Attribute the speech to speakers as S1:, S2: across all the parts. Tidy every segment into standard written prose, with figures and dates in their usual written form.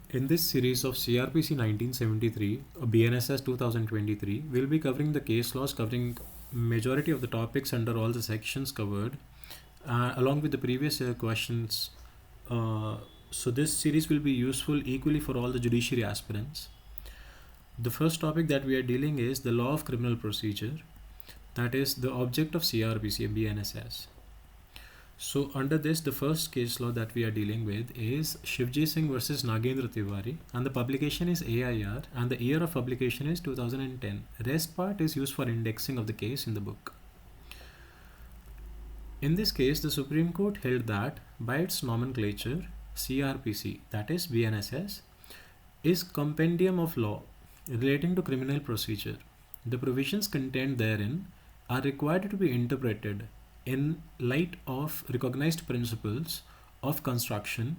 S1: In this series of CRPC 1973, BNSS 2023, we'll be covering the case laws covering majority of the topics under all the sections covered, along with the previous year questions. So this series will be useful equally for all the judiciary aspirants. The first topic that we are dealing is the law of criminal procedure, that is the object of CRPC and BNSS. So under this, the first case law that we are dealing with is Shivji Singh versus Nagendra Tiwari, and the publication is AIR, and the year of publication is 2010. Rest part is used for indexing of the case in the book. In this case, the Supreme Court held that by its nomenclature, CRPC, that is BNSS, is compendium of law relating to criminal procedure. The provisions contained therein are required to be interpreted in light of recognized principles of construction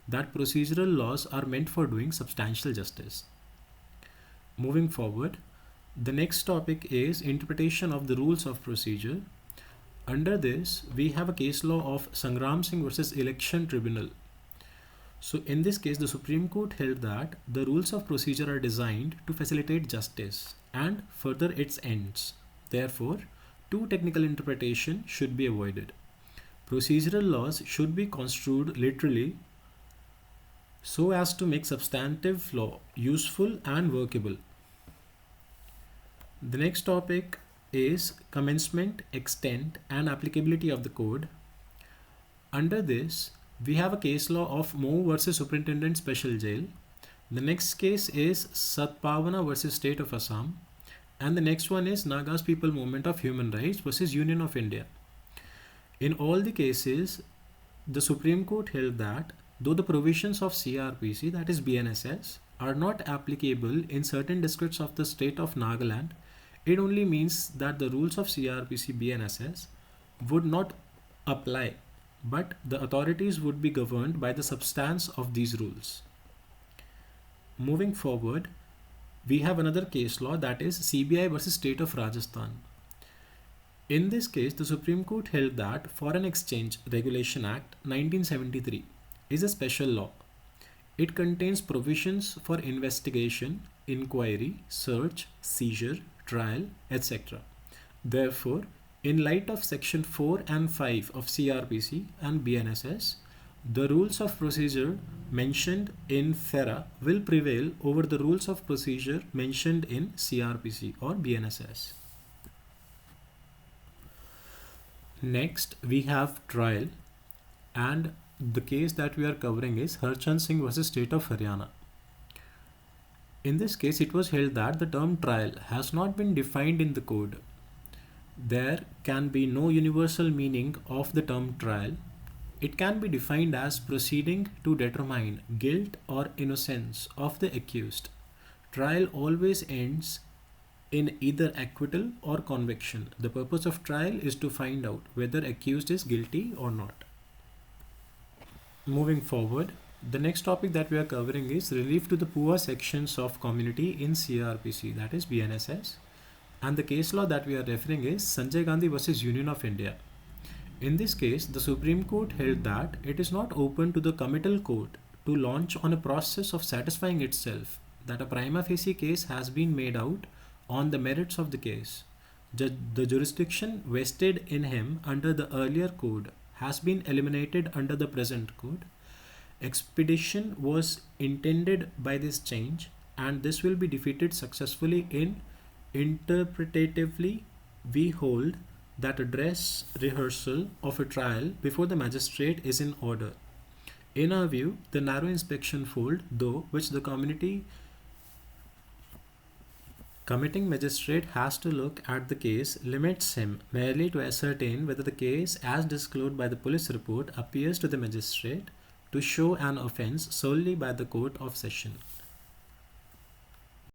S1: that procedural laws are meant for doing substantial justice. Moving forward, the next topic is interpretation of the rules of procedure. Under this, we have a case law of Sangram Singh versus Election Tribunal. So in this case, the Supreme Court held that the rules of procedure are designed to facilitate justice and further its ends. Therefore, two technical interpretation should be avoided. Procedural laws should be construed literally so as to make substantive law useful and workable. The next topic is commencement, extent, and applicability of the code. Under this, we have a case law of Mo versus Superintendent Special Jail. The next case is Satpavana versus State of Assam. And the next one is Nagas People Movement of Human Rights versus Union of India. In all the cases, the Supreme Court held that though the provisions of CRPC, that is BNSS, are not applicable in certain districts of the state of Nagaland, it only means that the rules of CRPC BNSS would not apply, but the authorities would be governed by the substance of these rules. Moving forward, we have another case law, that is CBI versus State of Rajasthan. In this case, the Supreme Court held that Foreign Exchange Regulation Act 1973 is a special law. It contains provisions for investigation, inquiry, search, seizure, trial, etc. Therefore, in light of section 4 and 5 of CRPC and BNSS, the rules of procedure mentioned in FERA will prevail over the rules of procedure mentioned in CRPC or BNSS. Next, we have trial, and the case that we are covering is Harchand Singh versus State of Haryana. In this case, it was held that the term trial has not been defined in the code. There can be no universal meaning of the term trial. It can be defined as proceeding to determine guilt or innocence of the accused. Trial always ends in either acquittal or conviction. The purpose of trial is to find out whether accused is guilty or not. Moving forward, the next topic that we are covering is relief to the poor sections of community in CRPC, that is BNSS. And the case law that we are referring is Sanjay Gandhi versus Union of India. In this case, the Supreme Court held that it is not open to the committal court to launch on a process of satisfying itself that a prima facie case has been made out on the merits of the case. The jurisdiction vested in him under the earlier code has been eliminated under the present code. Expedition was intended by this change, and this will be defeated successfully in interpretatively. We hold that a dress rehearsal of a trial before the magistrate is in order. In our view, the narrow inspection fold, though, which the committing magistrate has to look at the case, limits him merely to ascertain whether the case, as disclosed by the police report, appears to the magistrate to show an offence solely by the court of session.